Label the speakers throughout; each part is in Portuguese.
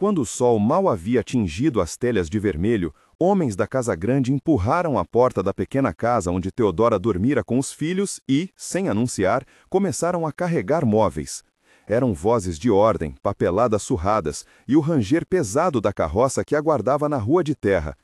Speaker 1: Quando o sol mal havia tingido as telhas de vermelho, homens da casa grande empurraram a porta da pequena casa onde Theodora dormira com os filhos e, sem anunciar, começaram a carregar móveis. Eram vozes de ordem, papeladas surradas e o ranger pesado da carroça que aguardava na rua de terra.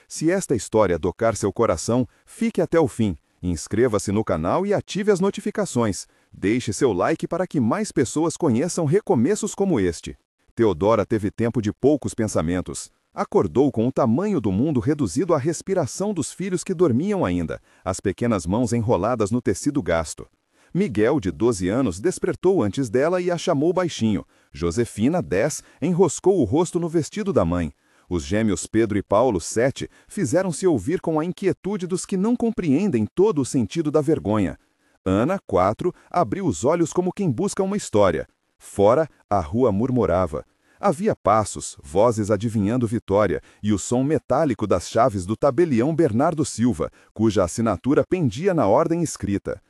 Speaker 1: Se esta história tocar seu coração, fique até o fim. Inscreva-se no canal e ative as notificações. Deixe seu like para que mais pessoas conheçam recomeços como este. Theodora teve tempo de poucos pensamentos. Acordou com o tamanho do mundo reduzido à respiração dos filhos que dormiam ainda, as pequenas mãos enroladas no tecido gasto. Miguel, de 12 anos, despertou antes dela e a chamou baixinho. Josefina, 10, enroscou o rosto no vestido da mãe. Os gêmeos Pedro e Paulo, 7, fizeram-se ouvir com a inquietude dos que não compreendem todo o sentido da vergonha. Ana, 4, abriu os olhos como quem busca uma história. Fora, a rua murmurava. Havia passos, vozes adivinhando vitória, e o som metálico das chaves do tabelião Bernardo Silva, cuja assinatura pendia na ordem escrita.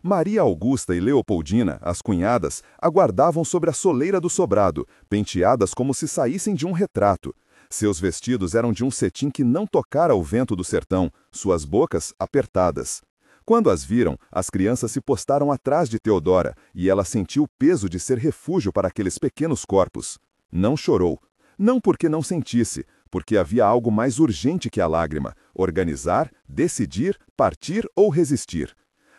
Speaker 1: Maria Augusta e Leopoldina, as cunhadas, aguardavam sobre a soleira do sobrado, penteadas como se saíssem de um retrato. Seus vestidos eram de um cetim que não tocara o vento do sertão, suas bocas apertadas. Quando as viram, as crianças se postaram atrás de Theodora, e ela sentiu o peso de ser refúgio para aqueles pequenos corpos. Não chorou. Não porque não sentisse, porque havia algo mais urgente que a lágrima: organizar, decidir, partir ou resistir.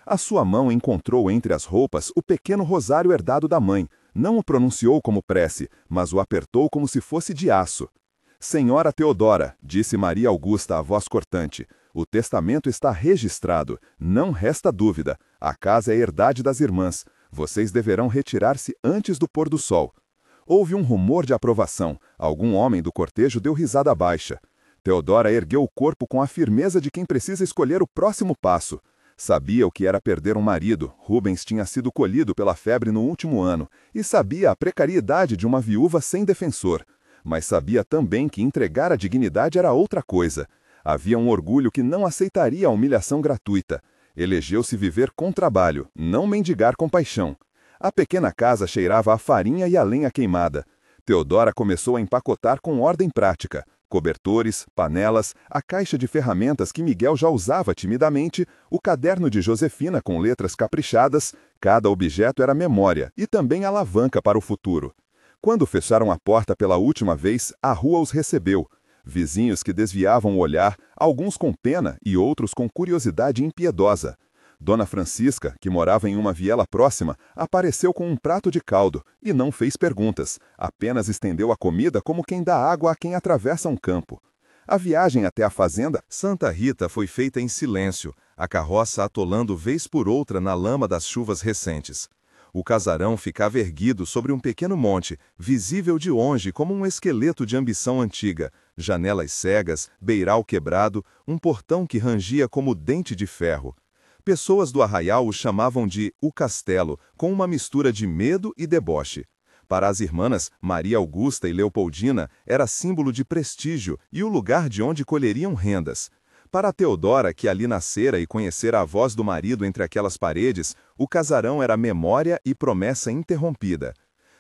Speaker 1: A sua mão encontrou entre as roupas o pequeno rosário herdado da mãe. Não o pronunciou como prece, mas o apertou como se fosse de aço. Senhora Theodora, disse Maria Augusta a voz cortante, o testamento está registrado, não resta dúvida, a casa é herdade das irmãs, vocês deverão retirar-se antes do pôr do sol. Houve um rumor de aprovação, algum homem do cortejo deu risada baixa. Theodora ergueu o corpo com a firmeza de quem precisa escolher o próximo passo. Sabia o que era perder um marido, Rubens tinha sido colhido pela febre no último ano, e sabia a precariedade de uma viúva sem defensor. Mas sabia também que entregar a dignidade era outra coisa. Havia um orgulho que não aceitaria a humilhação gratuita. Elegeu-se viver com trabalho, não mendigar com paixão. A pequena casa cheirava a farinha e a lenha queimada. Theodora começou a empacotar com ordem prática. Cobertores, panelas, a caixa de ferramentas que Miguel já usava timidamente, o caderno de Josefina com letras caprichadas, cada objeto era memória e também alavanca para o futuro. Quando fecharam a porta pela última vez, a rua os recebeu. Vizinhos que desviavam o olhar, alguns com pena e outros com curiosidade impiedosa. Dona Francisca, que morava em uma viela próxima, apareceu com um prato de caldo e não fez perguntas, apenas estendeu a comida como quem dá água a quem atravessa um campo. A viagem até a fazenda Santa Rita foi feita em silêncio, a carroça atolando vez por outra na lama das chuvas recentes. O casarão ficava erguido sobre um pequeno monte, visível de longe como um esqueleto de ambição antiga, janelas cegas, beiral quebrado, um portão que rangia como dente de ferro. Pessoas do arraial o chamavam de O Castelo, com uma mistura de medo e deboche. Para as irmãs, Maria Augusta e Leopoldina, era símbolo de prestígio e o lugar de onde colheriam rendas. Para a Theodora, que ali nascera e conhecera a voz do marido entre aquelas paredes, o casarão era memória e promessa interrompida.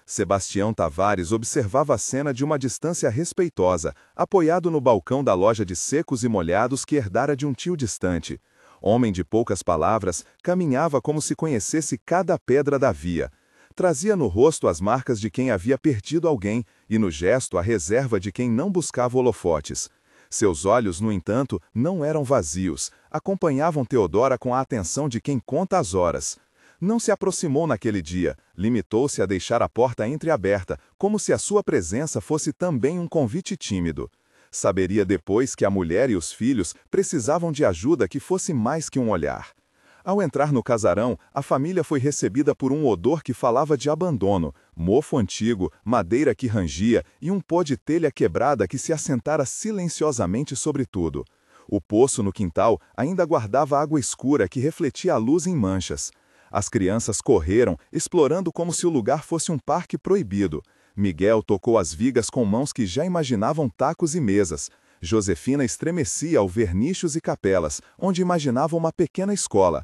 Speaker 1: Sebastião Tavares observava a cena de uma distância respeitosa, apoiado no balcão da loja de secos e molhados que herdara de um tio distante. Homem de poucas palavras, caminhava como se conhecesse cada pedra da via. Trazia no rosto as marcas de quem havia perdido alguém e no gesto a reserva de quem não buscava holofotes. Seus olhos, no entanto, não eram vazios, acompanhavam Theodora com a atenção de quem conta as horas. Não se aproximou naquele dia, limitou-se a deixar a porta entreaberta, como se a sua presença fosse também um convite tímido. Saberia depois que a mulher e os filhos precisavam de ajuda que fosse mais que um olhar. Ao entrar no casarão, a família foi recebida por um odor que falava de abandono, mofo antigo, madeira que rangia e um pó de telha quebrada que se assentara silenciosamente sobre tudo. O poço no quintal ainda guardava água escura que refletia a luz em manchas. As crianças correram, explorando como se o lugar fosse um parque proibido. Miguel tocou as vigas com mãos que já imaginavam tacos e mesas. Josefina estremecia ao ver nichos e capelas, onde imaginava uma pequena escola.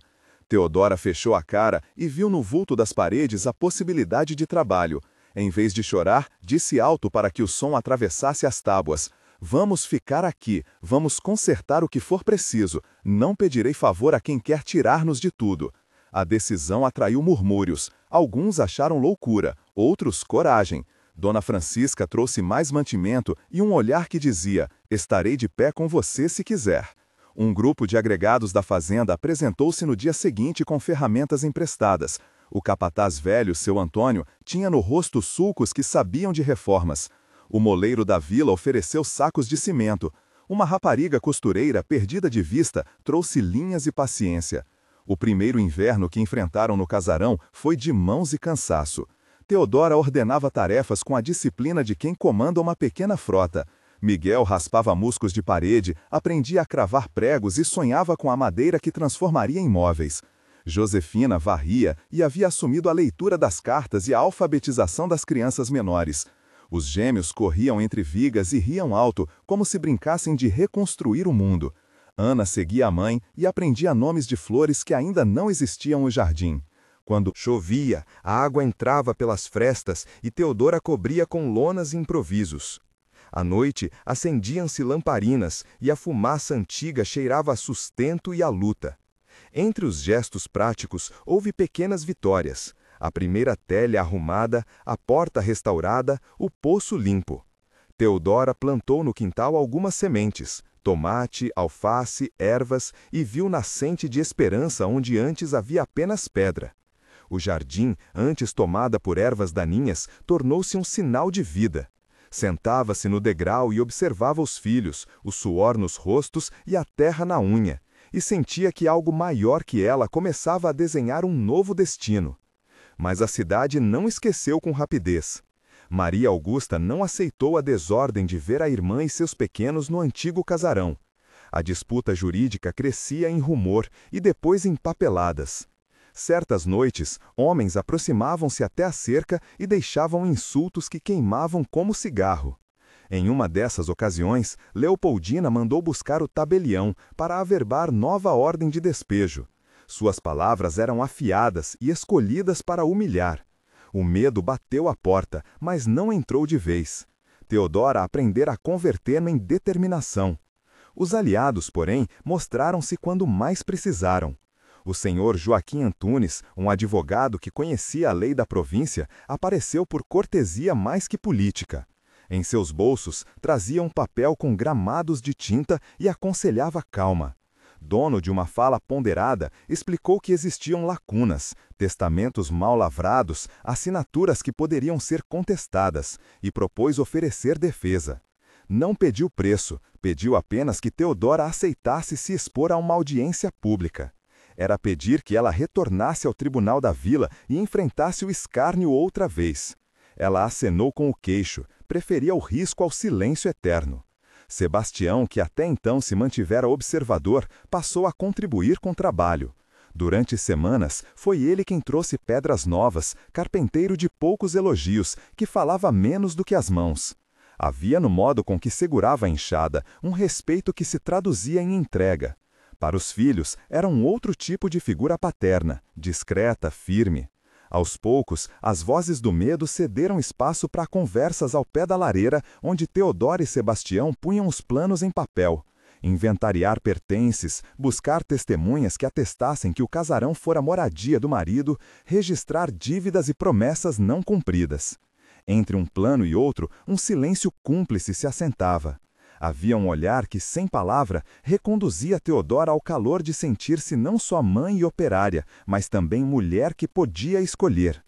Speaker 1: Theodora fechou a cara e viu no vulto das paredes a possibilidade de trabalho. Em vez de chorar, disse alto para que o som atravessasse as tábuas: "Vamos ficar aqui, vamos consertar o que for preciso. Não pedirei favor a quem quer tirar-nos de tudo." A decisão atraiu murmúrios. Alguns acharam loucura, outros coragem. Dona Francisca trouxe mais mantimento e um olhar que dizia: "Estarei de pé com você se quiser." Um grupo de agregados da fazenda apresentou-se no dia seguinte com ferramentas emprestadas. O capataz velho, seu Antônio, tinha no rosto sulcos que sabiam de reformas. O moleiro da vila ofereceu sacos de cimento. Uma rapariga costureira, perdida de vista, trouxe linhas e paciência. O primeiro inverno que enfrentaram no casarão foi de mãos e cansaço. Teodora ordenava tarefas com a disciplina de quem comanda uma pequena frota. Miguel raspava musgos de parede, aprendia a cravar pregos e sonhava com a madeira que transformaria em móveis. Josefina varria e havia assumido a leitura das cartas e a alfabetização das crianças menores. Os gêmeos corriam entre vigas e riam alto, como se brincassem de reconstruir o mundo. Ana seguia a mãe e aprendia nomes de flores que ainda não existiam no jardim. Quando chovia, a água entrava pelas frestas e Teodora cobria com lonas e improvisos. À noite, acendiam-se lamparinas e a fumaça antiga cheirava a sustento e a luta. Entre os gestos práticos, houve pequenas vitórias. A primeira telha arrumada, a porta restaurada, o poço limpo. Teodora plantou no quintal algumas sementes, tomate, alface, ervas, e viu nascente de esperança onde antes havia apenas pedra. O jardim, antes tomada por ervas daninhas, tornou-se um sinal de vida. Sentava-se no degrau e observava os filhos, o suor nos rostos e a terra na unha, e sentia que algo maior que ela começava a desenhar um novo destino. Mas a cidade não esqueceu com rapidez. Maria Augusta não aceitou a desordem de ver a irmã e seus pequenos no antigo casarão. A disputa jurídica crescia em rumor e depois em papeladas. Certas noites, homens aproximavam-se até a cerca e deixavam insultos que queimavam como cigarro. Em uma dessas ocasiões, Leopoldina mandou buscar o tabelião para averbar nova ordem de despejo. Suas palavras eram afiadas e escolhidas para humilhar. O medo bateu à porta, mas não entrou de vez. Teodora aprendera a converter-na em determinação. Os aliados, porém, mostraram-se quando mais precisaram. O senhor Joaquim Antunes, um advogado que conhecia a lei da província, apareceu por cortesia mais que política. Em seus bolsos, trazia um papel com gramados de tinta e aconselhava calma. Dono de uma fala ponderada, explicou que existiam lacunas, testamentos mal lavrados, assinaturas que poderiam ser contestadas, e propôs oferecer defesa. Não pediu preço, pediu apenas que Teodora aceitasse se expor a uma audiência pública. Era pedir que ela retornasse ao tribunal da vila e enfrentasse o escárnio outra vez. Ela acenou com o queixo, preferia o risco ao silêncio eterno. Sebastião, que até então se mantivera observador, passou a contribuir com trabalho. Durante semanas, foi ele quem trouxe pedras novas, carpinteiro de poucos elogios, que falava menos do que as mãos. Havia no modo com que segurava a enxada um respeito que se traduzia em entrega. Para os filhos, era um outro tipo de figura paterna, discreta, firme. Aos poucos, as vozes do medo cederam espaço para conversas ao pé da lareira, onde Teodora e Sebastião punham os planos em papel. Inventariar pertences, buscar testemunhas que atestassem que o casarão fora moradia do marido, registrar dívidas e promessas não cumpridas. Entre um plano e outro, um silêncio cúmplice se assentava. Havia um olhar que, sem palavra, reconduzia Teodora ao calor de sentir-se não só mãe e operária, mas também mulher que podia escolher.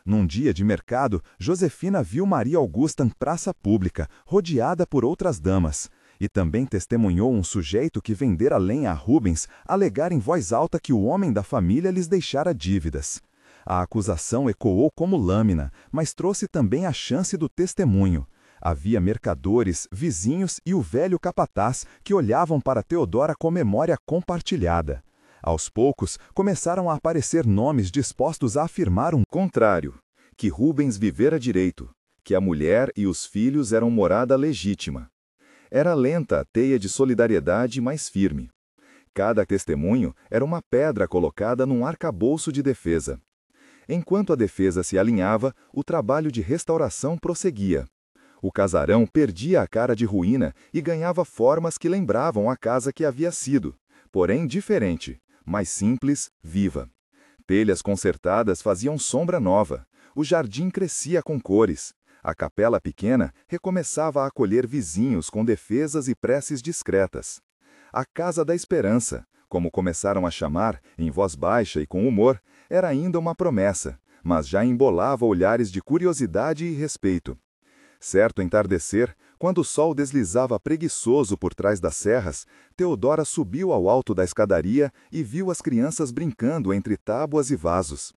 Speaker 1: Num dia de mercado, Josefina viu Maria Augusta em praça pública, rodeada por outras damas, e também testemunhou um sujeito que vendera lenha a Rubens alegar em voz alta que o homem da família lhes deixara dívidas. A acusação ecoou como lâmina, mas trouxe também a chance do testemunho. Havia mercadores, vizinhos e o velho capataz que olhavam para Teodora com memória compartilhada. Aos poucos, começaram a aparecer nomes dispostos a afirmar um contrário, que Rubens vivera direito, que a mulher e os filhos eram morada legítima. Era lenta a teia de solidariedade, mais firme. Cada testemunho era uma pedra colocada num arcabouço de defesa. Enquanto a defesa se alinhava, o trabalho de restauração prosseguia. O casarão perdia a cara de ruína e ganhava formas que lembravam a casa que havia sido, porém diferente, mais simples, viva. Telhas consertadas faziam sombra nova, o jardim crescia com cores, a capela pequena recomeçava a acolher vizinhos com defesas e preces discretas. A Casa da Esperança, como começaram a chamar, em voz baixa e com humor, era ainda uma promessa, mas já embolava olhares de curiosidade e respeito. Certo entardecer, quando o sol deslizava preguiçoso por trás das serras, Teodora subiu ao alto da escadaria e viu as crianças brincando entre tábuas e vasos.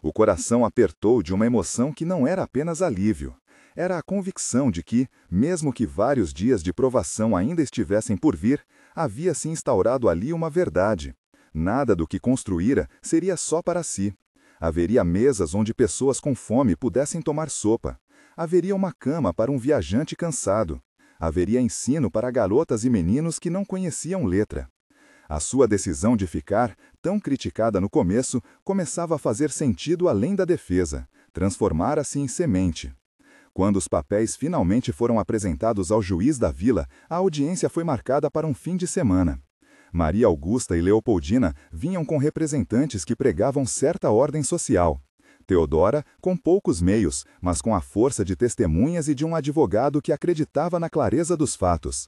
Speaker 1: O coração apertou de uma emoção que não era apenas alívio. Era a convicção de que, mesmo que vários dias de provação ainda estivessem por vir, havia se instaurado ali uma verdade. Nada do que construíra seria só para si. Haveria mesas onde pessoas com fome pudessem tomar sopa. Haveria uma cama para um viajante cansado. Haveria ensino para garotas e meninos que não conheciam letra. A sua decisão de ficar, tão criticada no começo, começava a fazer sentido além da defesa, transformara-se em semente. Quando os papéis finalmente foram apresentados ao juiz da vila, a audiência foi marcada para um fim de semana. Maria Augusta e Leopoldina vinham com representantes que pregavam certa ordem social. Teodora, com poucos meios, mas com a força de testemunhas e de um advogado que acreditava na clareza dos fatos.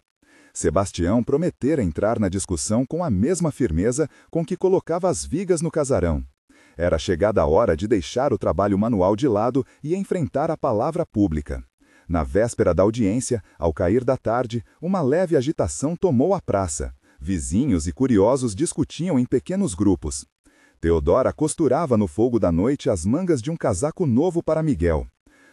Speaker 1: Sebastião prometera entrar na discussão com a mesma firmeza com que colocava as vigas no casarão. Era chegada a hora de deixar o trabalho manual de lado e enfrentar a palavra pública. Na véspera da audiência, ao cair da tarde, uma leve agitação tomou a praça. Vizinhos e curiosos discutiam em pequenos grupos. Teodora costurava no fogo da noite as mangas de um casaco novo para Miguel.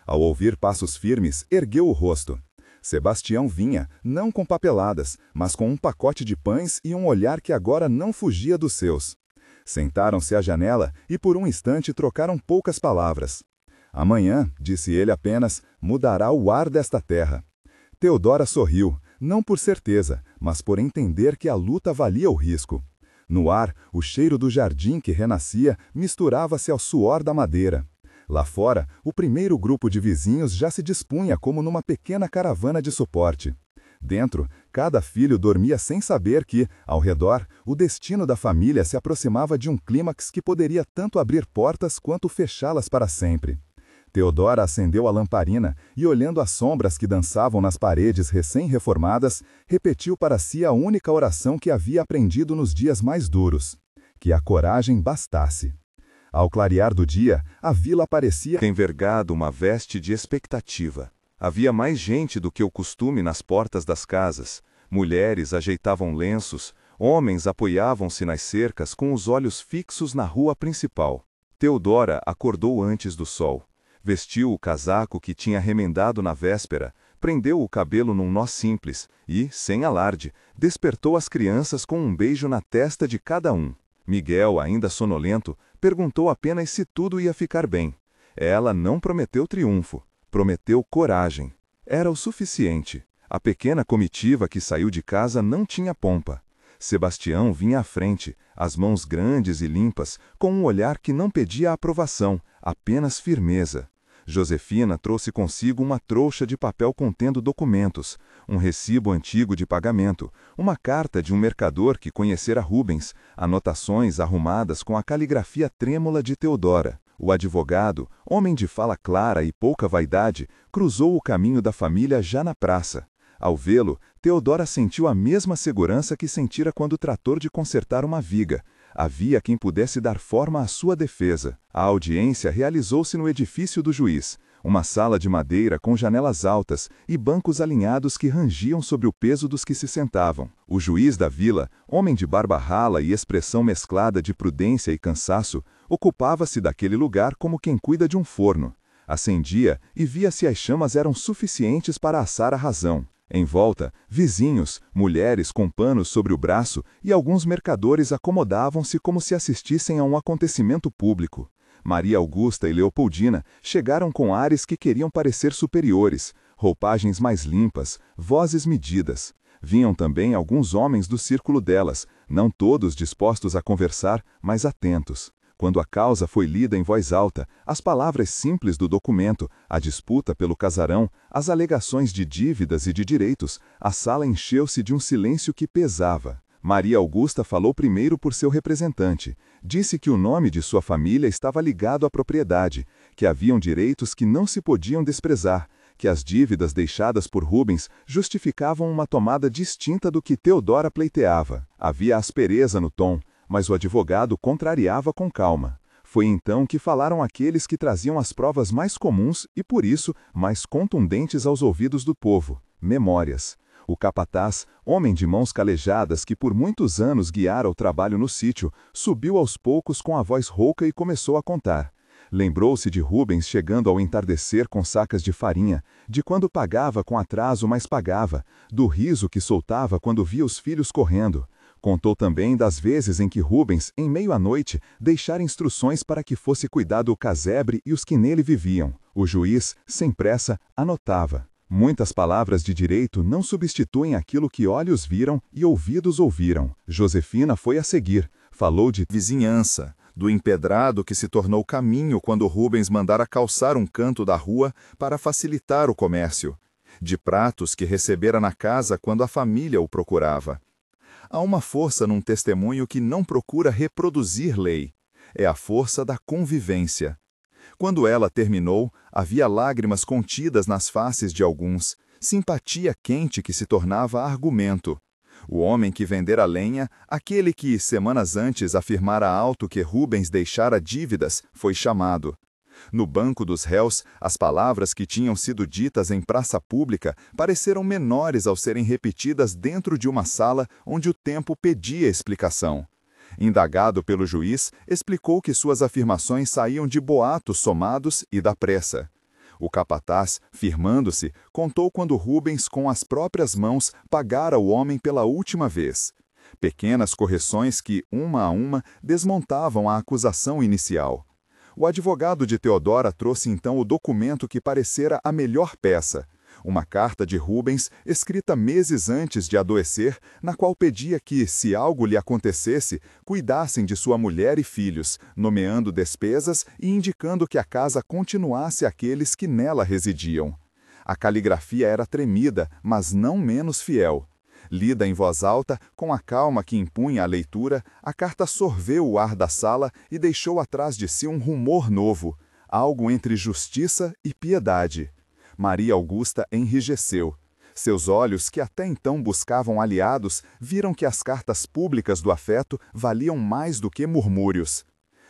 Speaker 1: Ao ouvir passos firmes, ergueu o rosto. Sebastião vinha, não com papeladas, mas com um pacote de pães e um olhar que agora não fugia dos seus. Sentaram-se à janela e por um instante trocaram poucas palavras. Amanhã, disse ele apenas, mudará o ar desta terra. Teodora sorriu, não por certeza, mas por entender que a luta valia o risco. No ar, o cheiro do jardim que renascia misturava-se ao suor da madeira. Lá fora, o primeiro grupo de vizinhos já se dispunha como numa pequena caravana de suporte. Dentro, cada filho dormia sem saber que, ao redor, o destino da família se aproximava de um clímax que poderia tanto abrir portas quanto fechá-las para sempre. Teodora acendeu a lamparina e, olhando as sombras que dançavam nas paredes recém-reformadas, repetiu para si a única oração que havia aprendido nos dias mais duros: que a coragem bastasse. Ao clarear do dia, a vila parecia
Speaker 2: envergado uma veste de expectativa. Havia mais gente do que o costume nas portas das casas. Mulheres ajeitavam lenços, homens apoiavam-se nas cercas com os olhos fixos na rua principal. Teodora acordou antes do sol. Vestiu o casaco que tinha remendado na véspera, prendeu o cabelo num nó simples e, sem alarde, despertou as crianças com um beijo na testa de cada um. Miguel, ainda sonolento, perguntou apenas se tudo ia ficar bem. Ela não prometeu triunfo, prometeu coragem. Era o suficiente. A pequena comitiva que saiu de casa não tinha pompa. Sebastião vinha à frente, as mãos grandes e limpas, com um olhar que não pedia aprovação, apenas firmeza. Josefina trouxe consigo uma trouxa de papel contendo documentos, um recibo antigo de pagamento, uma carta de um mercador que conhecera Rubens, anotações arrumadas com a caligrafia trêmula de Teodora. O advogado, homem de fala clara e pouca vaidade, cruzou o caminho da família já na praça. Ao vê-lo, Teodora sentiu a mesma segurança que sentira quando tratou de consertar uma viga. Havia quem pudesse dar forma à sua defesa. A audiência realizou-se no edifício do juiz, uma sala de madeira com janelas altas e bancos alinhados que rangiam sobre o peso dos que se sentavam. O juiz da vila, homem de barba rala e expressão mesclada de prudência e cansaço, ocupava-se daquele lugar como quem cuida de um forno. Acendia e via se as chamas eram suficientes para assar a razão. Em volta, vizinhos, mulheres com panos sobre o braço e alguns mercadores acomodavam-se como se assistissem a um acontecimento público. Maria Augusta e Leopoldina chegaram com ares que queriam parecer superiores, roupagens mais limpas, vozes medidas. Vinham também alguns homens do círculo delas, não todos dispostos a conversar, mas atentos. Quando a causa foi lida em voz alta, as palavras simples do documento, a disputa pelo casarão, as alegações de dívidas e de direitos, a sala encheu-se de um silêncio que pesava. Maria Augusta falou primeiro por seu representante. Disse que o nome de sua família estava ligado à propriedade, que haviam direitos que não se podiam desprezar, que as dívidas deixadas por Rubens justificavam uma tomada distinta do que Teodora pleiteava. Havia aspereza no tom, mas o advogado contrariava com calma. Foi então que falaram aqueles que traziam as provas mais comuns e, por isso, mais contundentes aos ouvidos do povo: memórias. O capataz, homem de mãos calejadas que por muitos anos guiara o trabalho no sítio, subiu aos poucos com a voz rouca e começou a contar. Lembrou-se de Rubens chegando ao entardecer com sacas de farinha, de quando pagava com atraso, mas pagava, do riso que soltava quando via os filhos correndo. Contou também das vezes em que Rubens, em meio à noite, deixara instruções para que fosse cuidado o casebre e os que nele viviam. O juiz, sem pressa, anotava. Muitas palavras de direito não substituem aquilo que olhos viram e ouvidos ouviram. Josefina foi a seguir. Falou de
Speaker 1: vizinhança, do empedrado que se tornou caminho quando Rubens mandara calçar um canto da rua para facilitar o comércio, de pratos que recebera na casa quando a família o procurava. Há uma força num testemunho que não procura reproduzir lei. É a força da convivência. Quando ela terminou, havia lágrimas contidas nas faces de alguns, simpatia quente que se tornava argumento. O homem que vendera lenha, aquele que, semanas antes, afirmara alto que Rubens deixara dívidas, foi chamado. No banco dos réus, as palavras que tinham sido ditas em praça pública pareceram menores ao serem repetidas dentro de uma sala onde o tempo pedia explicação. Indagado pelo juiz, explicou que suas afirmações saíam de boatos somados e da pressa. O capataz, firmando-se, contou quando Rubens, com as próprias mãos, pagara o homem pela última vez. Pequenas correções que, uma a uma, desmontavam a acusação inicial. O advogado de Teodora trouxe então o documento que parecera a melhor peça. Uma carta de Rubens, escrita meses antes de adoecer, na qual pedia que, se algo lhe acontecesse, cuidassem de sua mulher e filhos, nomeando despesas e indicando que a casa continuasse àqueles que nela residiam. A caligrafia era tremida, mas não menos fiel. Lida em voz alta, com a calma que impunha a leitura, a carta sorveu o ar da sala e deixou atrás de si um rumor novo, algo entre justiça e piedade. Maria Augusta enrijeceu. Seus olhos, que até então buscavam aliados, viram que as cartas públicas do afeto valiam mais do que murmúrios.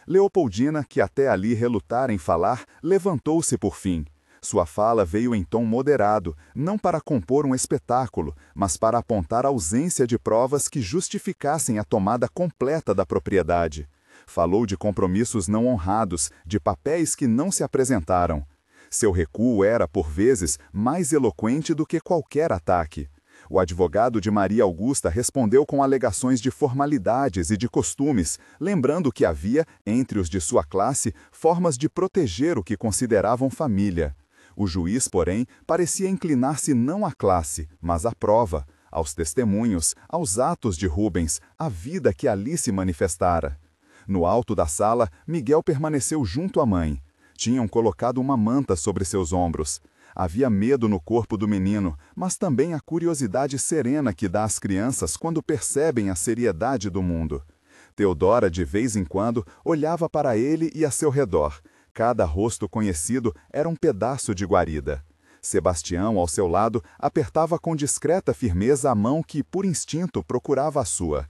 Speaker 1: Leopoldina, que até ali relutara em falar, levantou-se por fim. Sua fala veio em tom moderado, não para compor um espetáculo, mas para apontar a ausência de provas que justificassem a tomada completa da propriedade. Falou de compromissos não honrados, de papéis que não se apresentaram. Seu recuo era, por vezes, mais eloquente do que qualquer ataque. O advogado de Maria Augusta respondeu com alegações de formalidades e de costumes, lembrando que havia, entre os de sua classe, formas de proteger o que consideravam família. O juiz, porém, parecia inclinar-se não à classe, mas à prova, aos testemunhos, aos atos de Rubens, à vida que ali se manifestara. No alto da sala, Miguel permaneceu junto à mãe. Tinham colocado uma manta sobre seus ombros. Havia medo no corpo do menino, mas também a curiosidade serena que dá às crianças quando percebem a seriedade do mundo. Teodora, de vez em quando, olhava para ele e a seu redor. Cada rosto conhecido era um pedaço de guarida. Sebastião, ao seu lado, apertava com discreta firmeza a mão que, por instinto, procurava a sua.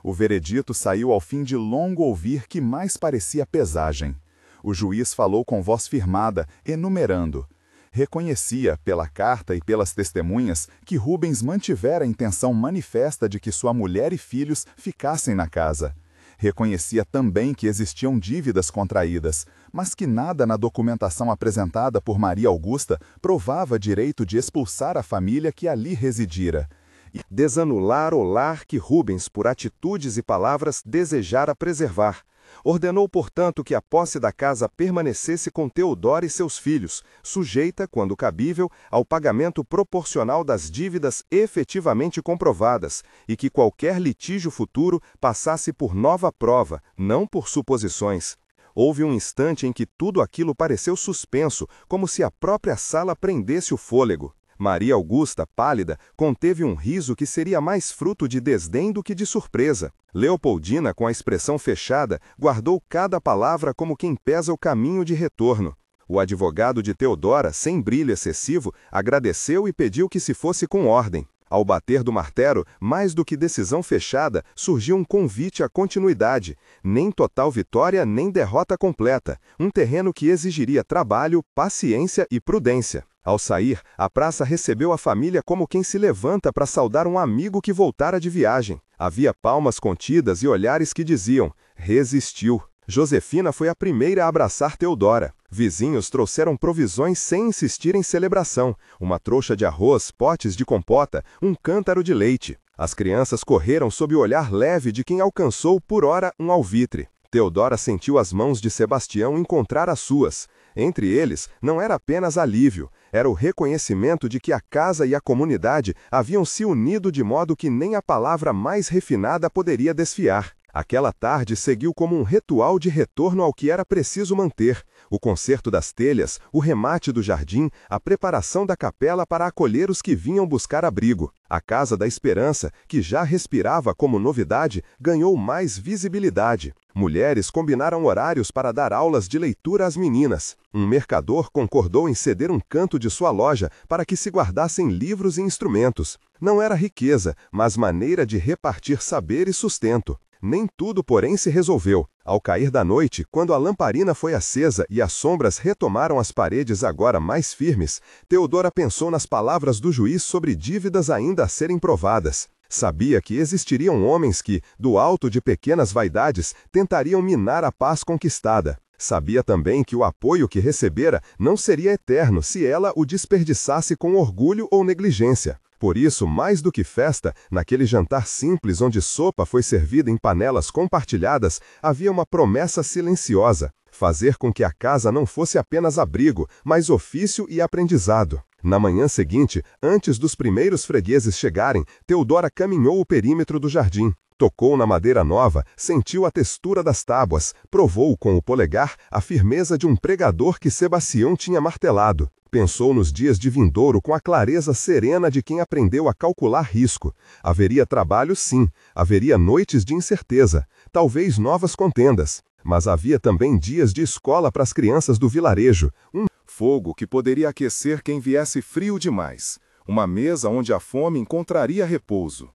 Speaker 1: O veredito saiu ao fim de longo ouvir que mais parecia pesagem. O juiz falou com voz firmada, enumerando. Reconhecia, pela carta e pelas testemunhas, que Rubens mantivera a intenção manifesta de que sua mulher e filhos ficassem na casa. Reconhecia também que existiam dívidas contraídas, mas que nada na documentação apresentada por Maria Augusta provava direito de expulsar a família que ali residira. E desanular o lar que Rubens, por atitudes e palavras, desejara preservar. Ordenou, portanto, que a posse da casa permanecesse com Teodora e seus filhos, sujeita, quando cabível, ao pagamento proporcional das dívidas efetivamente comprovadas, e que qualquer litígio futuro passasse por nova prova, não por suposições. Houve um instante em que tudo aquilo pareceu suspenso, como se a própria sala prendesse o fôlego. Maria Augusta, pálida, conteve um riso que seria mais fruto de desdém do que de surpresa. Leopoldina, com a expressão fechada, guardou cada palavra como quem pesa o caminho de retorno. O advogado de Teodora, sem brilho excessivo, agradeceu e pediu que se fosse com ordem. Ao bater do martelo, mais do que decisão fechada, surgiu um convite à continuidade. Nem total vitória, nem derrota completa. Um terreno que exigiria trabalho, paciência e prudência. Ao sair, a praça recebeu a família como quem se levanta para saudar um amigo que voltara de viagem. Havia palmas contidas e olhares que diziam: resistiu. Josefina foi a primeira a abraçar Teodora. Vizinhos trouxeram provisões sem insistir em celebração: uma trouxa de arroz, potes de compota, um cântaro de leite. As crianças correram sob o olhar leve de quem alcançou, por ora, um alvitre. Teodora sentiu as mãos de Sebastião encontrar as suas. Entre eles, não era apenas alívio, era o reconhecimento de que a casa e a comunidade haviam se unido de modo que nem a palavra mais refinada poderia desfiar. Aquela tarde seguiu como um ritual de retorno ao que era preciso manter: o conserto das telhas, o remate do jardim, a preparação da capela para acolher os que vinham buscar abrigo. A Casa da Esperança, que já respirava como novidade, ganhou mais visibilidade. Mulheres combinaram horários para dar aulas de leitura às meninas. Um mercador concordou em ceder um canto de sua loja para que se guardassem livros e instrumentos. Não era riqueza, mas maneira de repartir saber e sustento. Nem tudo, porém, se resolveu. Ao cair da noite, quando a lamparina foi acesa e as sombras retomaram as paredes agora mais firmes, Teodora pensou nas palavras do juiz sobre dívidas ainda a serem provadas. Sabia que existiriam homens que, do alto de pequenas vaidades, tentariam minar a paz conquistada. Sabia também que o apoio que recebera não seria eterno se ela o desperdiçasse com orgulho ou negligência. Por isso, mais do que festa, naquele jantar simples onde sopa foi servida em panelas compartilhadas, havia uma promessa silenciosa: fazer com que a casa não fosse apenas abrigo, mas ofício e aprendizado. Na manhã seguinte, antes dos primeiros fregueses chegarem, Teodora caminhou o perímetro do jardim. Tocou na madeira nova, sentiu a textura das tábuas, provou com o polegar a firmeza de um pregador que Sebastião tinha martelado. Pensou nos dias de vindouro com a clareza serena de quem aprendeu a calcular risco. Haveria trabalho, sim, haveria noites de incerteza, talvez novas contendas. Mas havia também dias de escola para as crianças do vilarejo, um fogo que poderia aquecer quem viesse frio demais, uma mesa onde a fome encontraria repouso.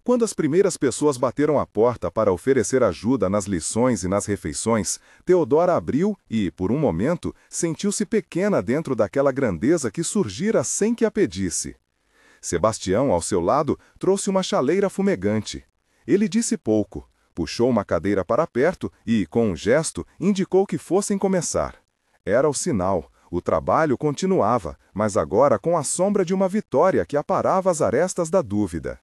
Speaker 1: Quando as primeiras pessoas bateram à porta para oferecer ajuda nas lições e nas refeições, Teodora abriu e, por um momento, sentiu-se pequena dentro daquela grandeza que surgira sem que a pedisse. Sebastião, ao seu lado, trouxe uma chaleira fumegante. Ele disse pouco, puxou uma cadeira para perto e, com um gesto, indicou que fossem começar. Era o sinal. O trabalho continuava, mas agora com a sombra de uma vitória que aparava as arestas da dúvida.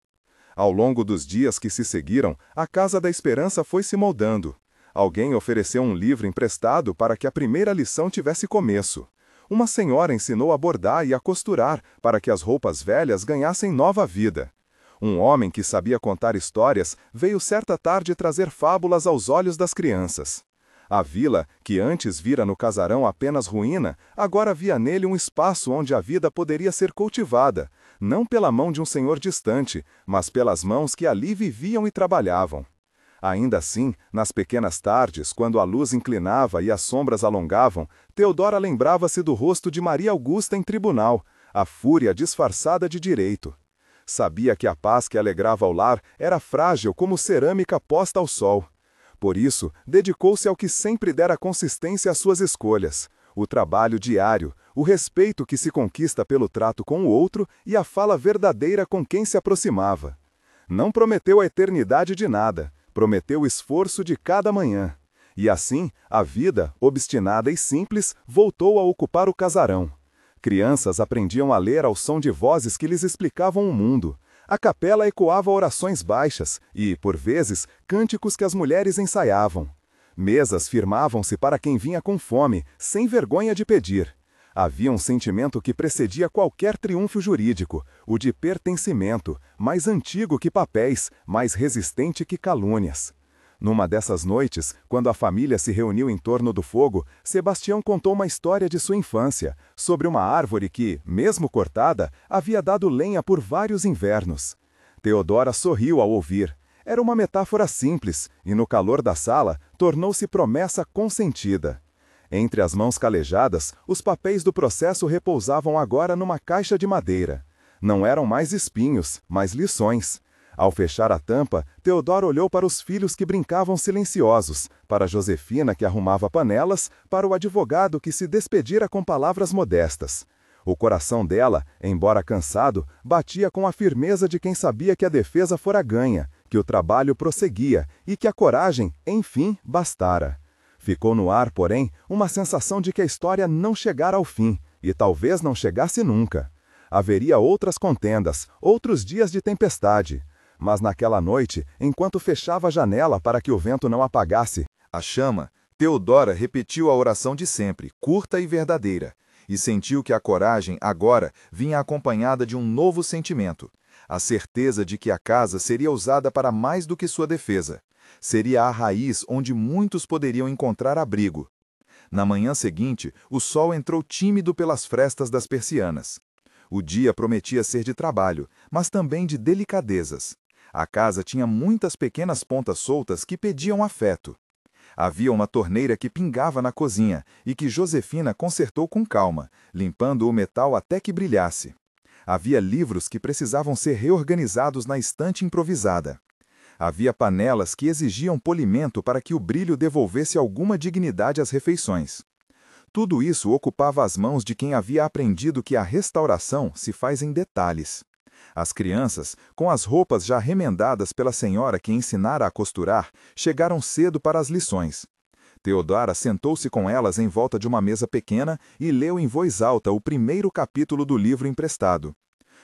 Speaker 1: Ao longo dos dias que se seguiram, a Casa da Esperança foi se moldando. Alguém ofereceu um livro emprestado para que a primeira lição tivesse começo. Uma senhora ensinou a bordar e a costurar para que as roupas velhas ganhassem nova vida. Um homem que sabia contar histórias veio certa tarde trazer fábulas aos olhos das crianças. A vila, que antes vira no casarão apenas ruína, agora via nele um espaço onde a vida poderia ser cultivada, não pela mão de um senhor distante, mas pelas mãos que ali viviam e trabalhavam. Ainda assim, nas pequenas tardes, quando a luz inclinava e as sombras alongavam, Teodora lembrava-se do rosto de Maria Augusta em tribunal, a fúria disfarçada de direito. Sabia que a paz que alegrava o lar era frágil como cerâmica posta ao sol. Por isso, dedicou-se ao que sempre dera consistência às suas escolhas: o trabalho diário, o respeito que se conquista pelo trato com o outro e a fala verdadeira com quem se aproximava. Não prometeu a eternidade de nada, prometeu o esforço de cada manhã. E assim, a vida, obstinada e simples, voltou a ocupar o casarão. Crianças aprendiam a ler ao som de vozes que lhes explicavam o mundo. A capela ecoava orações baixas e, por vezes, cânticos que as mulheres ensaiavam. Mesas firmavam-se para quem vinha com fome, sem vergonha de pedir. Havia um sentimento que precedia qualquer triunfo jurídico, o de pertencimento, mais antigo que papéis, mais resistente que calúnias. Numa dessas noites, quando a família se reuniu em torno do fogo, Sebastião contou uma história de sua infância, sobre uma árvore que, mesmo cortada, havia dado lenha por vários invernos. Teodora sorriu ao ouvir. Era uma metáfora simples, e no calor da sala, tornou-se promessa consentida. Entre as mãos calejadas, os papéis do processo repousavam agora numa caixa de madeira. Não eram mais espinhos, mas lições. Ao fechar a tampa, Teodora olhou para os filhos que brincavam silenciosos, para Josefina que arrumava panelas, para o advogado que se despedira com palavras modestas. O coração dela, embora cansado, batia com a firmeza de quem sabia que a defesa fora ganha, que o trabalho prosseguia e que a coragem, enfim, bastara. Ficou no ar, porém, uma sensação de que a história não chegara ao fim, e talvez não chegasse nunca. Haveria outras contendas, outros dias de tempestade. Mas naquela noite, enquanto fechava a janela para que o vento não apagasse
Speaker 2: a chama, Teodora repetiu a oração de sempre, curta e verdadeira, e sentiu que a coragem agora vinha acompanhada de um novo sentimento, a certeza de que a casa seria usada para mais do que sua defesa. Seria a raiz onde muitos poderiam encontrar abrigo. Na manhã seguinte, o sol entrou tímido pelas frestas das persianas. O dia prometia ser de trabalho, mas também de delicadezas. A casa tinha muitas pequenas pontas soltas que pediam afeto. Havia uma torneira que pingava na cozinha e que Josefina consertou com calma, limpando o metal até que brilhasse. Havia livros que precisavam ser reorganizados na estante improvisada. Havia panelas que exigiam polimento para que o brilho devolvesse alguma dignidade às refeições. Tudo isso ocupava as mãos de quem havia aprendido que a restauração se faz em detalhes. As crianças, com as roupas já remendadas pela senhora que ensinara a costurar, chegaram cedo para as lições. Teodora sentou-se com elas em volta de uma mesa pequena e leu em voz alta o primeiro capítulo do livro emprestado.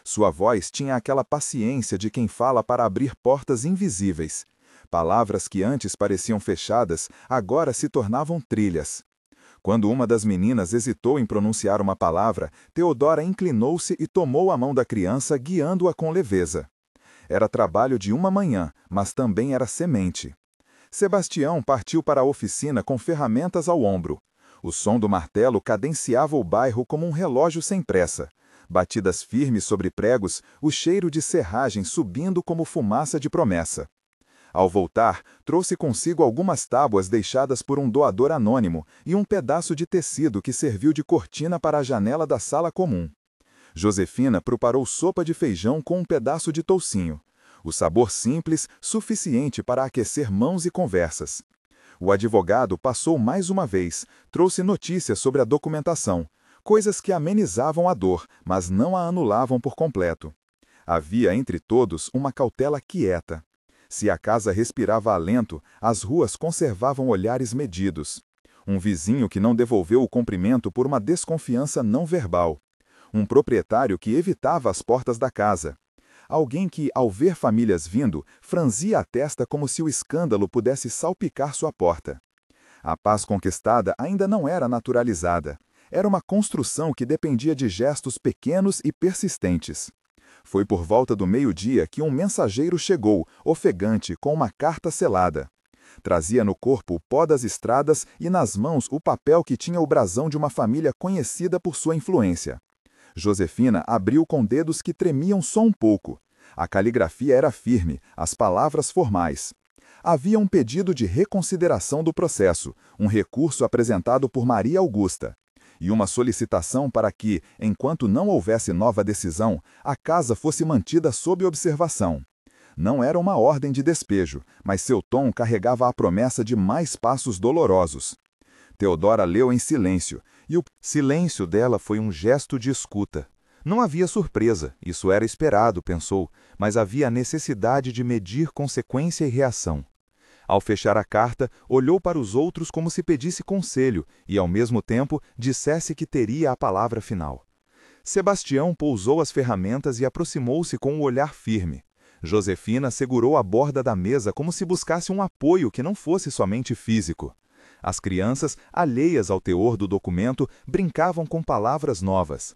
Speaker 2: Sua voz tinha aquela paciência de quem fala para abrir portas invisíveis. Palavras que antes pareciam fechadas, agora se tornavam trilhas. Quando uma das meninas hesitou em pronunciar uma palavra, Teodora inclinou-se e tomou a mão da criança, guiando-a com leveza. Era trabalho de uma manhã, mas também era semente. Sebastião partiu para a oficina com ferramentas ao ombro. O som do martelo cadenciava o bairro como um relógio sem pressa. Batidas firmes sobre pregos, o cheiro de serragem subindo como fumaça de promessa. Ao voltar, trouxe consigo algumas tábuas deixadas por um doador anônimo e um pedaço de tecido que serviu de cortina para a janela da sala comum. Josefina preparou sopa de feijão com um pedaço de toucinho. O sabor simples, suficiente para aquecer mãos e conversas. O advogado passou mais uma vez, trouxe notícias sobre a documentação, coisas que amenizavam a dor, mas não a anulavam por completo. Havia entre todos uma cautela quieta. Se a casa respirava alento, as ruas conservavam olhares medidos. Um vizinho que não devolveu o cumprimento por uma desconfiança não verbal. Um proprietário que evitava as portas da casa. Alguém que, ao ver famílias vindo, franzia a testa como se o escândalo pudesse salpicar sua porta. A paz conquistada ainda não era naturalizada. Era uma construção que dependia de gestos pequenos e persistentes. Foi por volta do meio-dia que um mensageiro chegou, ofegante, com uma carta selada. Trazia no corpo o pó das estradas e nas mãos o papel que tinha o brasão de uma família conhecida por sua influência. Josefina abriu com dedos que tremiam só um pouco. A caligrafia era firme, as palavras formais. Havia um pedido de reconsideração do processo, um recurso apresentado por Maria Augusta. E uma solicitação para que, enquanto não houvesse nova decisão, a casa fosse mantida sob observação. Não era uma ordem de despejo, mas seu tom carregava a promessa de mais passos dolorosos. Teodora leu em silêncio, e o silêncio dela foi um gesto de escuta. Não havia surpresa, isso era esperado, pensou, mas havia a necessidade de medir consequência e reação. Ao fechar a carta, olhou para os outros como se pedisse conselho e, ao mesmo tempo, dissesse que teria a palavra final. Sebastião pousou as ferramentas e aproximou-se com um olhar firme. Josefina segurou a borda da mesa como se buscasse um apoio que não fosse somente físico. As crianças, alheias ao teor do documento, brincavam com palavras novas.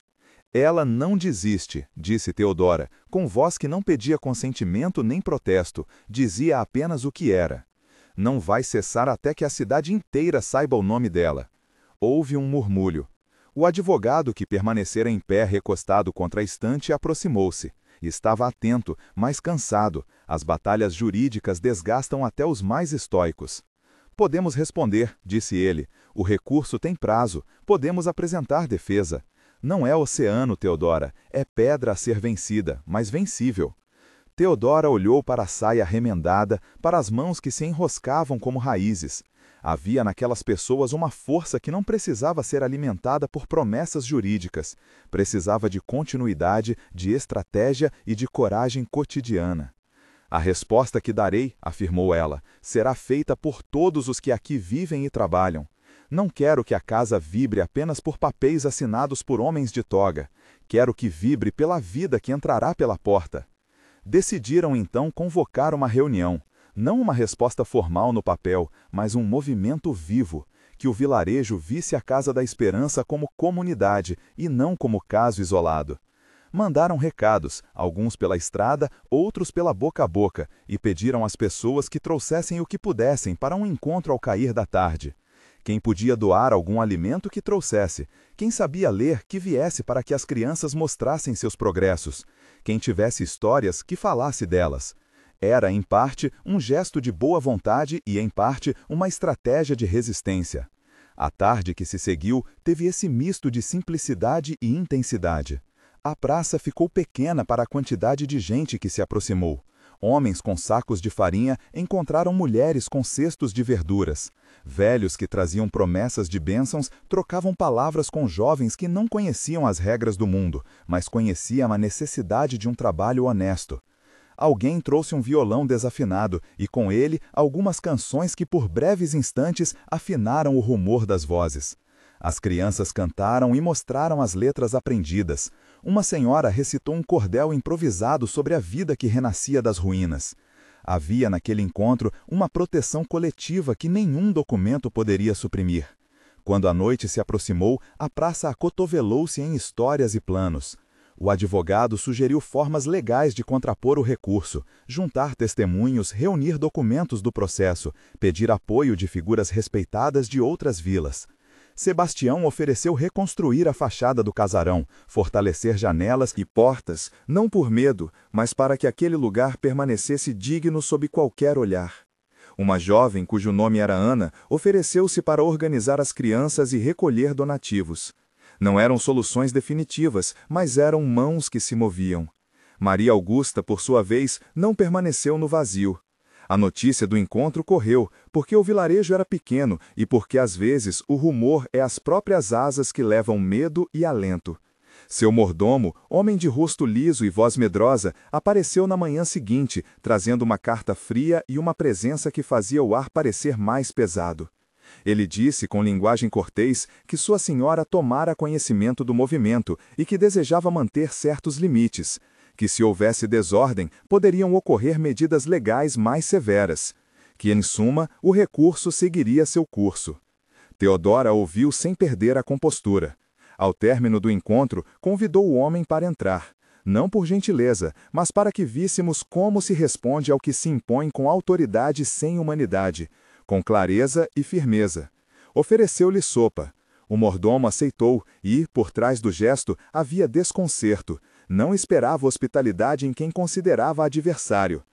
Speaker 2: Ela não desiste, disse Teodora, com voz que não pedia consentimento nem protesto, dizia apenas o que era.
Speaker 1: Não vai cessar até que a cidade inteira saiba o nome dela. Houve um murmúrio. O advogado, que permanecera em pé recostado contra a estante, aproximou-se. Estava atento, mas cansado. As batalhas jurídicas desgastam até os mais estoicos. Podemos responder, disse ele. O recurso tem prazo. Podemos apresentar defesa. Não é oceano, Teodora. É pedra a ser vencida, mas vencível. Teodora olhou para a saia remendada, para as mãos que se enroscavam como raízes. Havia naquelas pessoas uma força que não precisava ser alimentada por promessas jurídicas. Precisava de continuidade, de estratégia e de coragem cotidiana. A resposta que darei, afirmou ela, será feita por todos os que aqui vivem e trabalham. Não quero que a casa vibre apenas por papéis assinados por homens de toga. Quero que vibre pela vida que entrará pela porta. Decidiram então convocar uma reunião. Não uma resposta formal no papel, mas um movimento vivo, que o vilarejo visse a Casa da Esperança como comunidade e não como caso isolado. Mandaram recados, alguns pela estrada, outros pela boca a boca, e pediram às pessoas que trouxessem o que pudessem para um encontro ao cair da tarde. Quem podia doar algum alimento que trouxesse, quem sabia ler que viesse para que as crianças mostrassem seus progressos, quem tivesse histórias que falasse delas. Era, em parte, um gesto de boa vontade e, em parte, uma estratégia de resistência. A tarde que se seguiu teve esse misto de simplicidade e intensidade. A praça ficou pequena para a quantidade de gente que se aproximou. Homens com sacos de farinha encontraram mulheres com cestos de verduras. Velhos que traziam promessas de bênçãos trocavam palavras com jovens que não conheciam as regras do mundo, mas conheciam a necessidade de um trabalho honesto. Alguém trouxe um violão desafinado e, com ele, algumas canções que por breves instantes afinaram o rumor das vozes. As crianças cantaram e mostraram as letras aprendidas. Uma senhora recitou um cordel improvisado sobre a vida que renascia das ruínas. Havia naquele encontro uma proteção coletiva que nenhum documento poderia suprimir. Quando a noite se aproximou, a praça acotovelou-se em histórias e planos. O advogado sugeriu formas legais de contrapor o recurso, juntar testemunhos, reunir documentos do processo, pedir apoio de figuras respeitadas de outras vilas. Sebastião ofereceu reconstruir a fachada do casarão, fortalecer janelas e portas, não por medo, mas para que aquele lugar permanecesse digno sob qualquer olhar. Uma jovem, cujo nome era Ana, ofereceu-se para organizar as crianças e recolher donativos. Não eram soluções definitivas, mas eram mãos que se moviam. Maria Augusta, por sua vez, não permaneceu no vazio. A notícia do encontro correu, porque o vilarejo era pequeno e porque, às vezes, o rumor é as próprias asas que levam medo e alento. Seu mordomo, homem de rosto liso e voz medrosa, apareceu na manhã seguinte, trazendo uma carta fria e uma presença que fazia o ar parecer mais pesado. Ele disse, com linguagem cortês, que sua senhora tomara conhecimento do movimento e que desejava manter certos limites, que se houvesse desordem, poderiam ocorrer medidas legais mais severas, que, em suma, o recurso seguiria seu curso. Teodora ouviu sem perder a compostura. Ao término do encontro, convidou o homem para entrar, não por gentileza, mas para que víssemos como se responde ao que se impõe com autoridade sem humanidade, com clareza e firmeza. Ofereceu-lhe sopa. O mordomo aceitou e, por trás do gesto, havia desconcerto. Não esperava hospitalidade em quem considerava adversário.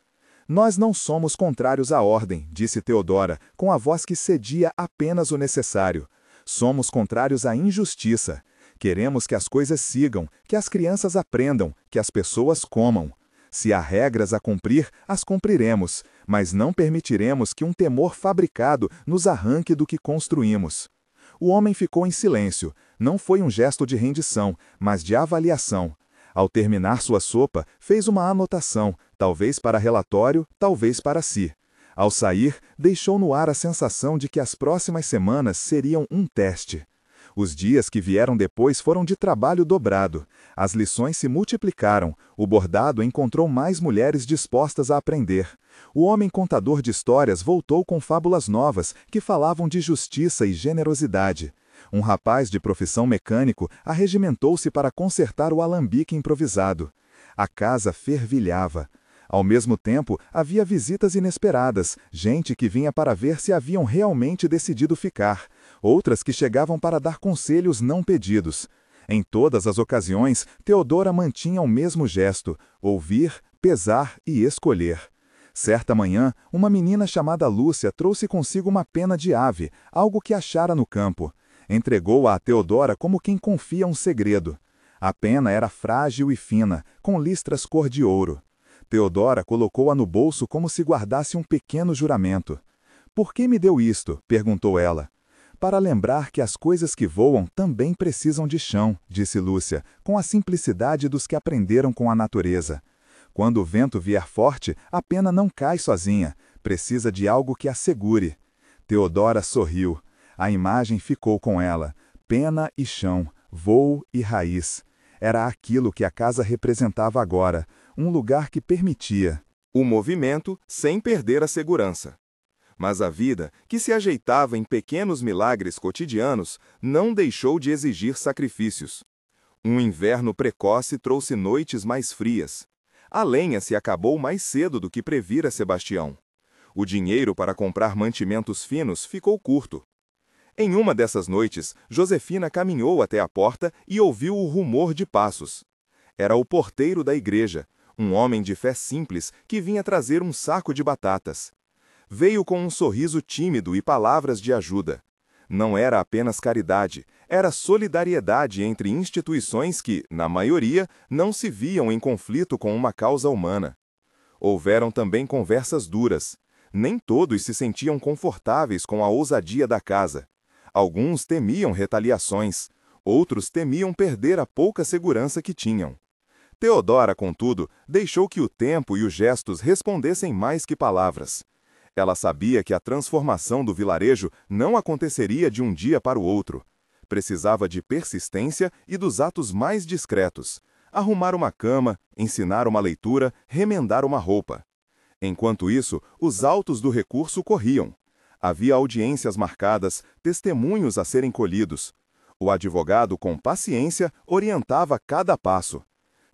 Speaker 1: Nós não somos contrários à ordem, disse Teodora, com a voz que cedia apenas o necessário. Somos contrários à injustiça. Queremos que as coisas sigam, que as crianças aprendam, que as pessoas comam. Se há regras a cumprir, as cumpriremos, mas não permitiremos que um temor fabricado nos arranque do que construímos. O homem ficou em silêncio. Não foi um gesto de rendição, mas de avaliação. Ao terminar sua sopa, fez uma anotação, talvez para relatório, talvez para si. Ao sair, deixou no ar a sensação de que as próximas semanas seriam um teste. Os dias que vieram depois foram de trabalho dobrado. As lições se multiplicaram. O bordado encontrou mais mulheres dispostas a aprender. O homem contador de histórias voltou com fábulas novas que falavam de justiça e generosidade. Um rapaz de profissão mecânico arregimentou-se para consertar o alambique improvisado. A casa fervilhava.
Speaker 2: Ao mesmo tempo, havia visitas inesperadas, gente que vinha para ver se haviam realmente decidido ficar, outras que chegavam para dar conselhos não pedidos. Em todas as ocasiões, Teodora mantinha o mesmo gesto: ouvir, pesar e escolher. Certa manhã, uma menina chamada Lúcia trouxe consigo uma pena de ave, algo que achara no campo. Entregou-a a Teodora como quem confia um segredo. A pena era frágil e fina, com listras cor de ouro. Teodora colocou-a no bolso como se guardasse um pequeno juramento. "Por que me deu isto?" perguntou ela. "Para lembrar que as coisas que voam também precisam de chão", disse Lúcia, com a simplicidade dos que aprenderam com a natureza. Quando o vento vier forte, a pena não cai sozinha, precisa de algo que a segure. Teodora sorriu. A imagem ficou com ela. Pena e chão, voo e raiz. Era aquilo que a casa representava agora, um lugar que permitia
Speaker 1: o movimento sem perder a segurança. Mas a vida, que se ajeitava em pequenos milagres cotidianos, não deixou de exigir sacrifícios. Um inverno precoce trouxe noites mais frias. A lenha se acabou mais cedo do que previra Sebastião. O dinheiro para comprar mantimentos finos ficou curto. Em uma dessas noites, Josefina caminhou até a porta e ouviu o rumor de passos. Era o porteiro da igreja, um homem de fé simples que vinha trazer um saco de batatas. Veio com um sorriso tímido e palavras de ajuda. Não era apenas caridade, era solidariedade entre instituições que, na maioria, não se viam em conflito com uma causa humana. Houveram também conversas duras. Nem todos se sentiam confortáveis com a ousadia da casa. Alguns temiam retaliações, outros temiam perder a pouca segurança que tinham. Teodora, contudo, deixou que o tempo e os gestos respondessem mais que palavras. Ela sabia que a transformação do vilarejo não aconteceria de um dia para o outro. Precisava de persistência e dos atos mais discretos: arrumar uma cama, ensinar uma leitura, remendar uma roupa. Enquanto isso, os autos do recurso corriam. Havia audiências marcadas, testemunhos a serem colhidos. O advogado, com paciência, orientava cada passo.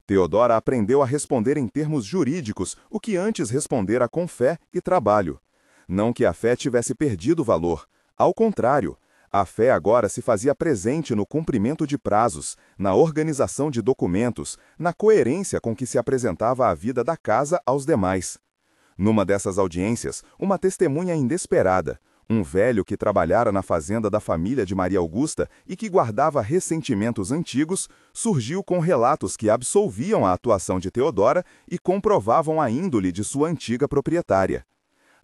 Speaker 1: Teodora aprendeu a responder em termos jurídicos o que antes respondera com fé e trabalho. Não que a fé tivesse perdido valor. Ao contrário, a fé agora se fazia presente no cumprimento de prazos, na organização de documentos, na coerência com que se apresentava a vida da casa aos demais. Numa dessas audiências, uma testemunha inesperada, um velho que trabalhara na fazenda da família de Maria Augusta e que guardava ressentimentos antigos, surgiu com relatos que absolviam a atuação de Teodora e comprovavam a índole de sua antiga proprietária.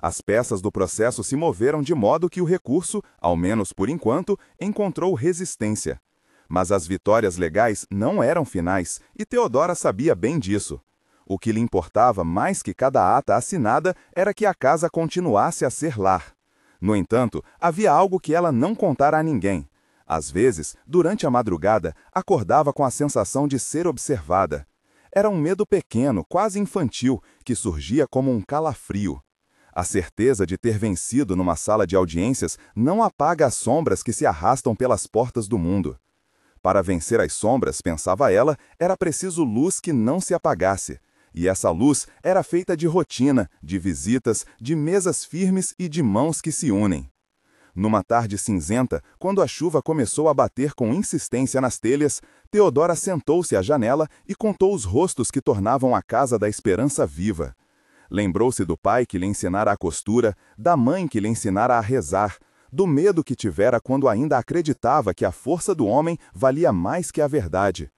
Speaker 1: As peças do processo se moveram de modo que o recurso, ao menos por enquanto, encontrou resistência. Mas as vitórias legais não eram finais, e Teodora sabia bem disso. O que lhe importava mais que cada ata assinada era que a casa continuasse a ser lar. No entanto, havia algo que ela não contara a ninguém. Às vezes, durante a madrugada, acordava com a sensação de ser observada. Era um medo pequeno, quase infantil, que surgia como um calafrio. A certeza de ter vencido numa sala de audiências não apaga as sombras que se arrastam pelas portas do mundo. Para vencer as sombras, pensava ela, era preciso luz que não se apagasse. E essa luz era feita de rotina, de visitas, de mesas firmes e de mãos que se unem. Numa tarde cinzenta, quando a chuva começou a bater com insistência nas telhas, Teodora sentou-se à janela e contou os rostos que tornavam a casa da esperança viva. Lembrou-se do pai que lhe ensinara a costura, da mãe que lhe ensinara a rezar, do medo que tivera quando ainda acreditava que a força do homem valia mais que a verdade.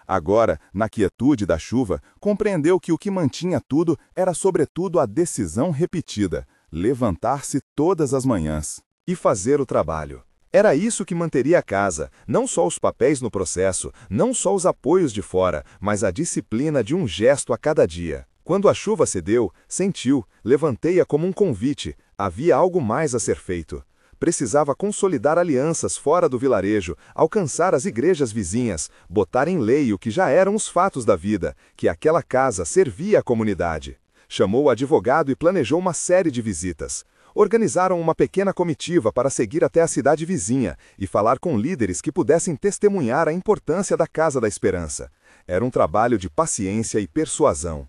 Speaker 1: Agora, na quietude da chuva, compreendeu que o que mantinha tudo era sobretudo a decisão repetida: levantar-se todas as manhãs e fazer o trabalho. Era isso que manteria a casa, não só os papéis no processo, não só os apoios de fora, mas a disciplina de um gesto a cada dia. Quando a chuva cedeu, sentiu, levantei-a como um convite, havia algo mais a ser feito. Precisava consolidar alianças fora do vilarejo, alcançar as igrejas vizinhas, botar em lei o que já eram os fatos da vida, que aquela casa servia à comunidade. Chamou o advogado e planejou uma série de visitas. Organizaram uma pequena comitiva para seguir até a cidade vizinha e falar com líderes que pudessem testemunhar a importância da Casa da Esperança. Era um trabalho de paciência e persuasão.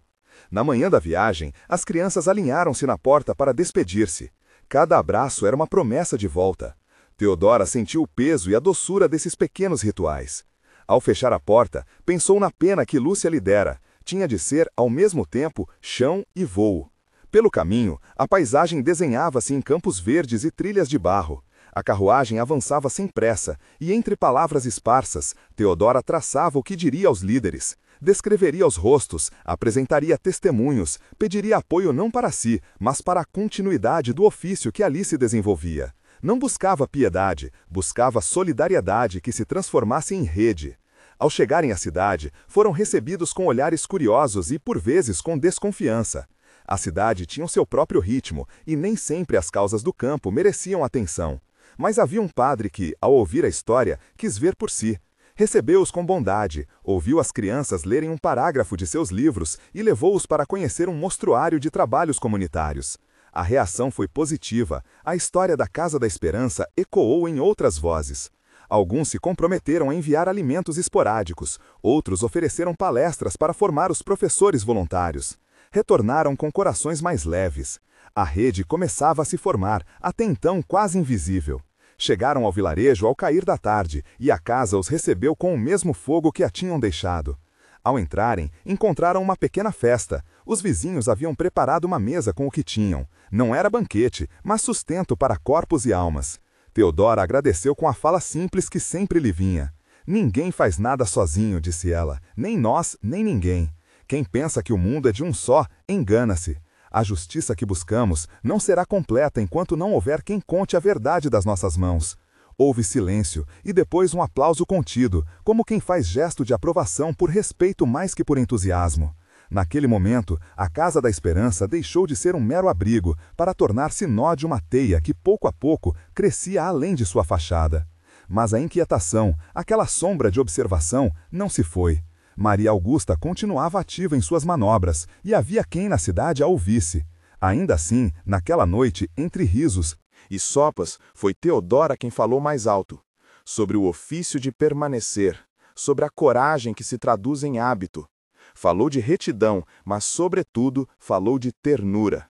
Speaker 1: Na manhã da viagem, as crianças alinharam-se na porta para despedir-se. Cada abraço era uma promessa de volta. Teodora sentiu o peso e a doçura desses pequenos rituais. Ao fechar a porta, pensou na pena que Lúcia lhe dera. Tinha de ser, ao mesmo tempo, chão e voo. Pelo caminho, a paisagem desenhava-se em campos verdes e trilhas de barro. A carruagem avançava sem pressa, e entre palavras esparsas, Teodora traçava o que diria aos líderes. Descreveria os rostos, apresentaria testemunhos, pediria apoio não para si, mas para a continuidade do ofício que ali se desenvolvia. Não buscava piedade, buscava solidariedade que se transformasse em rede. Ao chegarem à cidade, foram recebidos com olhares curiosos e, por vezes, com desconfiança. A cidade tinha o seu próprio ritmo, e nem sempre as causas do campo mereciam atenção. Mas havia um padre que, ao ouvir a história, quis ver por si. Recebeu-os com bondade, ouviu as crianças lerem um parágrafo de seus livros e levou-os para conhecer um mostruário de trabalhos comunitários. A reação foi positiva, a história da Casa da Esperança ecoou em outras vozes. Alguns se comprometeram a enviar alimentos esporádicos, outros ofereceram palestras para formar os professores voluntários. Retornaram com corações mais leves. A rede começava a se formar, até então quase invisível. Chegaram ao vilarejo ao cair da tarde, e a casa os recebeu com o mesmo fogo que a tinham deixado. Ao entrarem, encontraram uma pequena festa. Os vizinhos haviam preparado uma mesa com o que tinham. Não era banquete, mas sustento para corpos e almas. Teodora agradeceu com a fala simples que sempre lhe vinha. Ninguém faz nada sozinho, disse ela, nem nós, nem ninguém. Quem pensa que o mundo é de um só, engana-se. A justiça que buscamos não será completa enquanto não houver quem conte a verdade das nossas mãos. Houve silêncio e depois um aplauso contido, como quem faz gesto de aprovação por respeito mais que por entusiasmo. Naquele momento, a Casa da Esperança deixou de ser um mero abrigo para tornar-se nó de uma teia que pouco a pouco crescia além de sua fachada. Mas a inquietação, aquela sombra de observação, não se foi. Maria Augusta continuava ativa em suas manobras, e havia quem na cidade a ouvisse. Ainda assim, naquela noite, entre risos
Speaker 2: e sopas, foi Teodora quem falou mais alto. Sobre o ofício de permanecer, sobre a coragem que se traduz em hábito. Falou de retidão, mas, sobretudo, falou de ternura.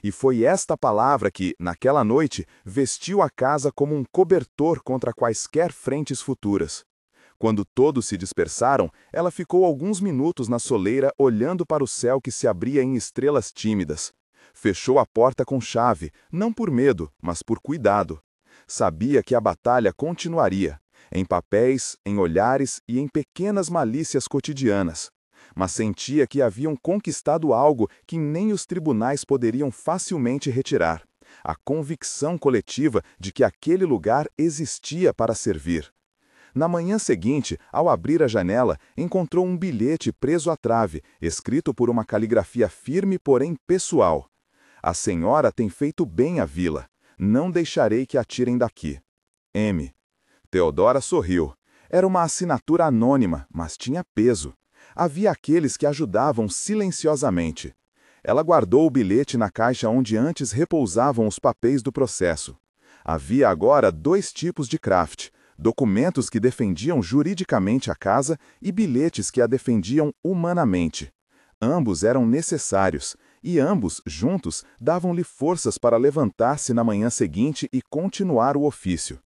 Speaker 2: E foi esta palavra que, naquela noite, vestiu a casa como um cobertor contra quaisquer frentes futuras. Quando todos se dispersaram, ela ficou alguns minutos na soleira olhando para o céu que se abria em estrelas tímidas. Fechou a porta com chave, não por medo, mas por cuidado. Sabia que a batalha continuaria, em papéis, em olhares e em pequenas malícias cotidianas. Mas sentia que haviam conquistado algo que nem os tribunais poderiam facilmente retirar: a convicção coletiva de que aquele lugar existia para servir. Na manhã seguinte, ao abrir a janela, encontrou um bilhete preso à trave, escrito por uma caligrafia firme, porém pessoal. A senhora tem feito bem à vila. Não deixarei que a tirem daqui. M. Teodora sorriu. Era uma assinatura anônima, mas tinha peso. Havia aqueles que ajudavam silenciosamente. Ela guardou o bilhete na caixa onde antes repousavam os papéis do processo. Havia agora 2 tipos de craft: documentos que defendiam juridicamente a casa e bilhetes que a defendiam humanamente. Ambos eram necessários, e ambos, juntos, davam-lhe forças para levantar-se na manhã seguinte e continuar o ofício.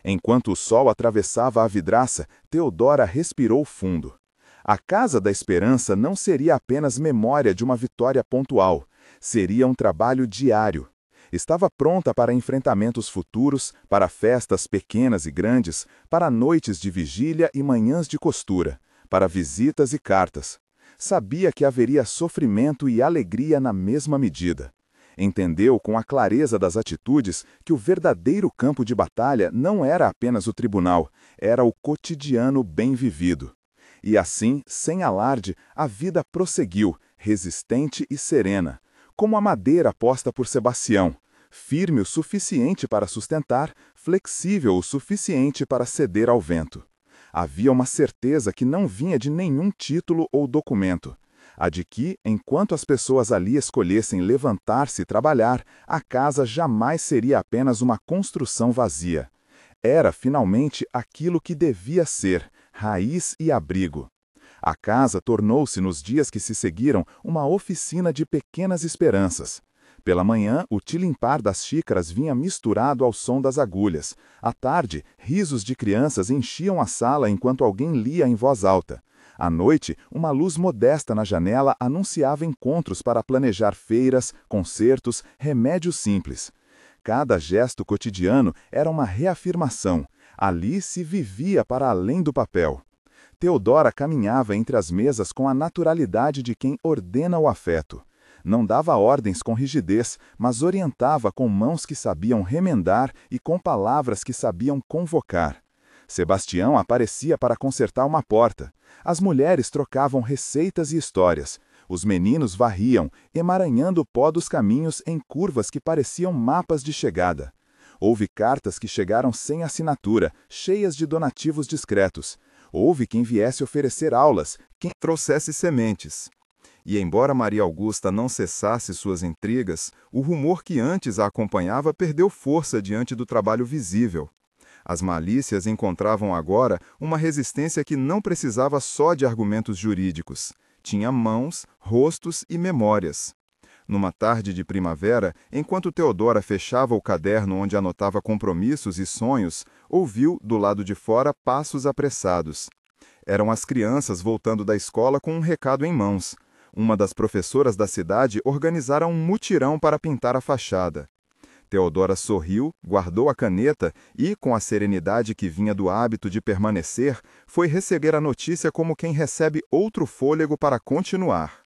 Speaker 2: Enquanto o sol atravessava a vidraça, Teodora respirou fundo. A Casa da Esperança não seria apenas memória de uma vitória pontual, seria um trabalho diário. Estava pronta para enfrentamentos futuros, para festas pequenas e grandes, para noites de vigília e manhãs de costura, para visitas e cartas. Sabia que haveria sofrimento e alegria na mesma medida. Entendeu com a clareza das atitudes que o verdadeiro campo de batalha não era apenas o tribunal, era o cotidiano bem vivido. E assim, sem alarde, a vida prosseguiu, resistente e serena, como a madeira posta por Sebastião, firme o suficiente para sustentar, flexível o suficiente para ceder ao vento. Havia uma certeza que não vinha de nenhum título ou documento, a de que, enquanto as pessoas ali escolhessem levantar-se e trabalhar, a casa jamais seria apenas uma construção vazia. Era, finalmente, aquilo que devia ser: raiz e abrigo. A casa tornou-se, nos dias que se seguiram, uma oficina de pequenas esperanças. Pela manhã, o tilimpar das xícaras vinha misturado ao som das agulhas. À tarde, risos de crianças enchiam a sala enquanto alguém lia em voz alta. À noite, uma luz modesta na janela anunciava encontros para planejar feiras, concertos, remédios simples. Cada gesto cotidiano era uma reafirmação. Ali se vivia para além do papel. Teodora caminhava entre as mesas com a naturalidade de quem ordena o afeto. Não dava ordens com rigidez, mas orientava com mãos que sabiam remendar e com palavras que sabiam convocar. Sebastião aparecia para consertar uma porta. As mulheres trocavam receitas e histórias. Os meninos varriam, emaranhando o pó dos caminhos em curvas que pareciam mapas de chegada. Houve cartas que chegaram sem assinatura, cheias de donativos discretos. Houve quem viesse oferecer aulas, quem trouxesse sementes. E embora Maria Augusta não cessasse suas intrigas, o rumor que antes a acompanhava perdeu força diante do trabalho visível. As malícias encontravam agora uma resistência que não precisava só de argumentos jurídicos. Tinha mãos, rostos e memórias. Numa tarde de primavera, enquanto Teodora fechava o caderno onde anotava compromissos e sonhos, ouviu, do lado de fora, passos apressados. Eram as crianças voltando da escola com um recado em mãos. Uma das professoras da cidade organizara um mutirão para pintar a fachada. Teodora sorriu, guardou a caneta e, com a serenidade que vinha do hábito de permanecer, foi receber a notícia como quem recebe outro fôlego para continuar.